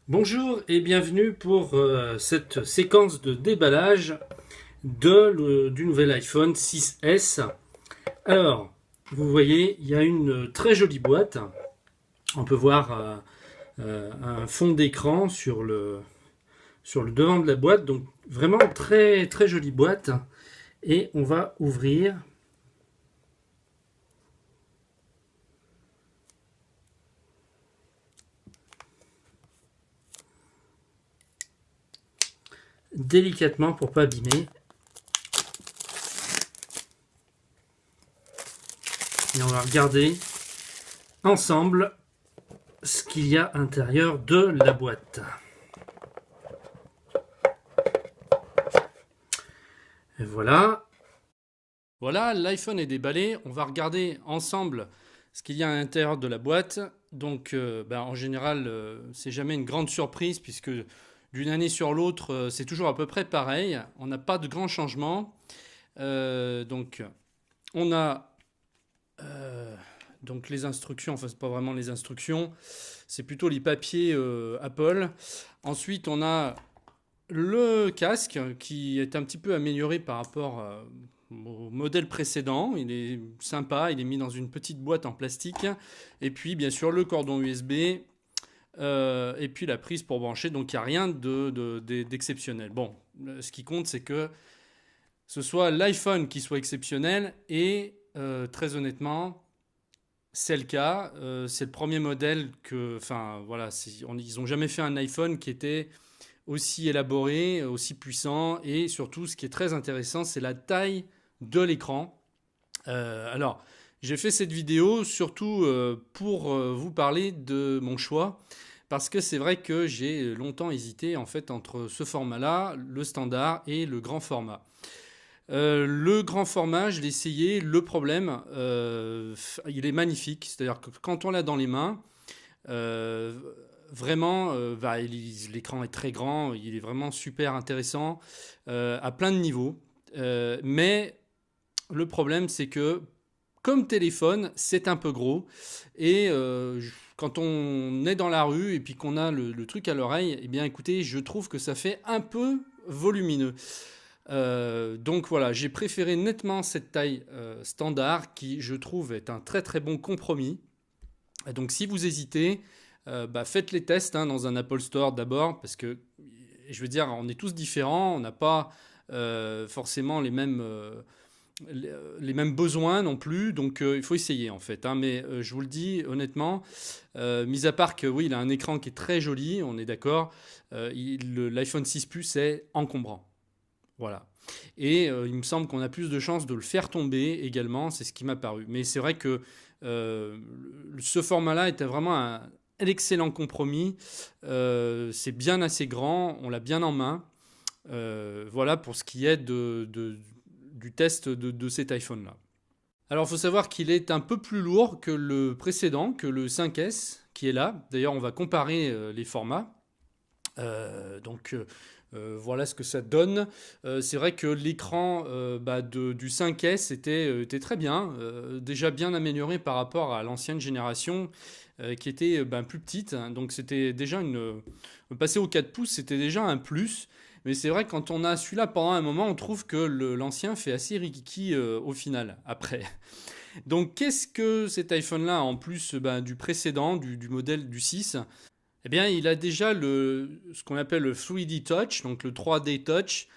Bonjour et bienvenue pour cette séquence de déballage du nouvel iPhone 6S. Alors, vous voyez, il y a une très jolie boîte. On peut voir un fond d'écran sur le devant de la boîte. Donc, vraiment très très jolie boîte. Et on va ouvrir délicatement pour pas abîmer. Et on va regarder ensemble ce qu'il y a à l'intérieur de la boîte. Et voilà. Voilà, l'iPhone est déballé. On va regarder ensemble ce qu'il y a à l'intérieur de la boîte. Donc, en général, c'est jamais une grande surprise puisque d'une année sur l'autre, c'est toujours à peu près pareil. On n'a pas de grands changements. Donc, on a donc les instructions. Enfin, c'est pas vraiment les instructions. C'est plutôt les papiers Apple. Ensuite, on a le casque qui est un petit peu amélioré par rapport au modèle précédent. Il est sympa, il est mis dans une petite boîte en plastique. Et puis bien sûr le cordon USB et puis la prise pour brancher. Donc il n'y a rien d'exceptionnel. Bon, ce qui compte c'est que ce soit l'iPhone qui soit exceptionnel et très honnêtement, c'est le cas. C'est le premier modèle que, enfin voilà, ils n'ont jamais fait un iPhone qui était aussi élaboré, aussi puissant, et surtout, ce qui est très intéressant, c'est la taille de l'écran. Alors, j'ai fait cette vidéo surtout pour vous parler de mon choix, parce que c'est vrai que j'ai longtemps hésité en fait entre ce format-là, le standard et le grand format. Le grand format, je l'ai essayé. Le problème, il est magnifique. C'est-à-dire que quand on l'a dans les mains, euh, vraiment, l'écran est très grand, il est vraiment super intéressant à plein de niveaux. Mais le problème, c'est que comme téléphone, c'est un peu gros. Et quand on est dans la rue et puis qu'on a le truc à l'oreille, eh bien écoutez, je trouve que ça fait un peu volumineux. Donc voilà, j'ai préféré nettement cette taille standard qui, je trouve, est un très très bon compromis. Et donc si vous hésitez, faites les tests dans un Apple Store d'abord, parce que je veux dire, on est tous différents, on n'a pas forcément les mêmes besoins non plus, donc il faut essayer en fait. Mais je vous le dis honnêtement, mis à part que oui, il a un écran qui est très joli, on est d'accord, l'iPhone 6 Plus est encombrant. Voilà. Et il me semble qu'on a plus de chances de le faire tomber également, c'est ce qui m'a paru. Mais c'est vrai que euh, ce format-là était vraiment un excellent compromis. C'est bien assez grand, on l'a bien en main. Voilà pour ce qui est du test de cet iPhone-là. Alors il faut savoir qu'il est un peu plus lourd que le précédent, que le 5S qui est là. D'ailleurs on va comparer les formats. Voilà ce que ça donne. C'est vrai que l'écran du 5S était très bien, déjà bien amélioré par rapport à l'ancienne génération qui était plus petite. Donc c'était déjà passer au 4 pouces, c'était déjà un plus. Mais c'est vrai que quand on a celui-là pendant un moment, on trouve que l'ancien fait assez rikiki au final, après. Donc qu'est-ce que cet iPhone-là, en plus du précédent, du modèle du 6? Eh bien, il a déjà ce qu'on appelle le 3D Touch, donc le 3D Touch,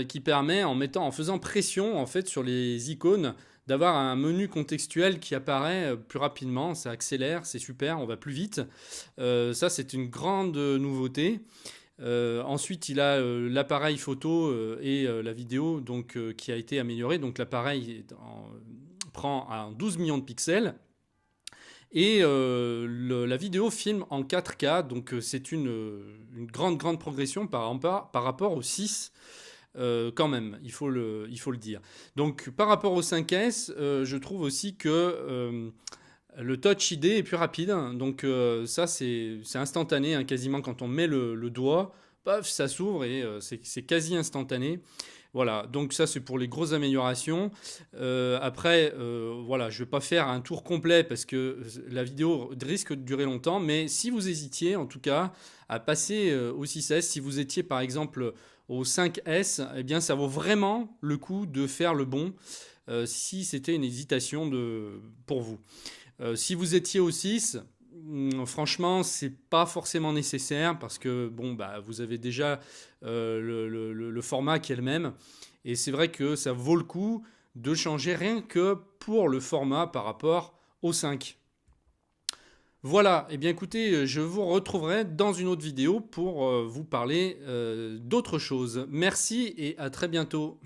qui permet, en faisant pression en fait sur les icônes, d'avoir un menu contextuel qui apparaît plus rapidement. Ça accélère, c'est super, on va plus vite. Ça, c'est une grande nouveauté. Ensuite, il a l'appareil photo et la vidéo qui a été amélioré. Donc, l'appareil prend un 12 millions de pixels. Et la vidéo filme en 4K, donc c'est une grande, grande progression par rapport au 6, quand même, il faut le dire. Donc par rapport au 5S, je trouve aussi que le Touch ID est plus rapide. Donc ça, c'est instantané, quasiment quand on met le doigt. paf, ça s'ouvre et c'est quasi instantané. Voilà, donc ça c'est pour les grosses améliorations. Après, voilà, je ne vais pas faire un tour complet parce que la vidéo risque de durer longtemps, mais si vous hésitiez en tout cas à passer au 6S, si vous étiez par exemple au 5S, eh bien ça vaut vraiment le coup de faire le bon si c'était une hésitation pour vous. Si vous étiez au 6, franchement, c'est pas forcément nécessaire parce que bon, bah, vous avez déjà le format qui est le même. Et c'est vrai que ça vaut le coup de changer rien que pour le format par rapport au 5. Voilà, et eh bien écoutez, je vous retrouverai dans une autre vidéo pour vous parler d'autres choses. Merci et à très bientôt.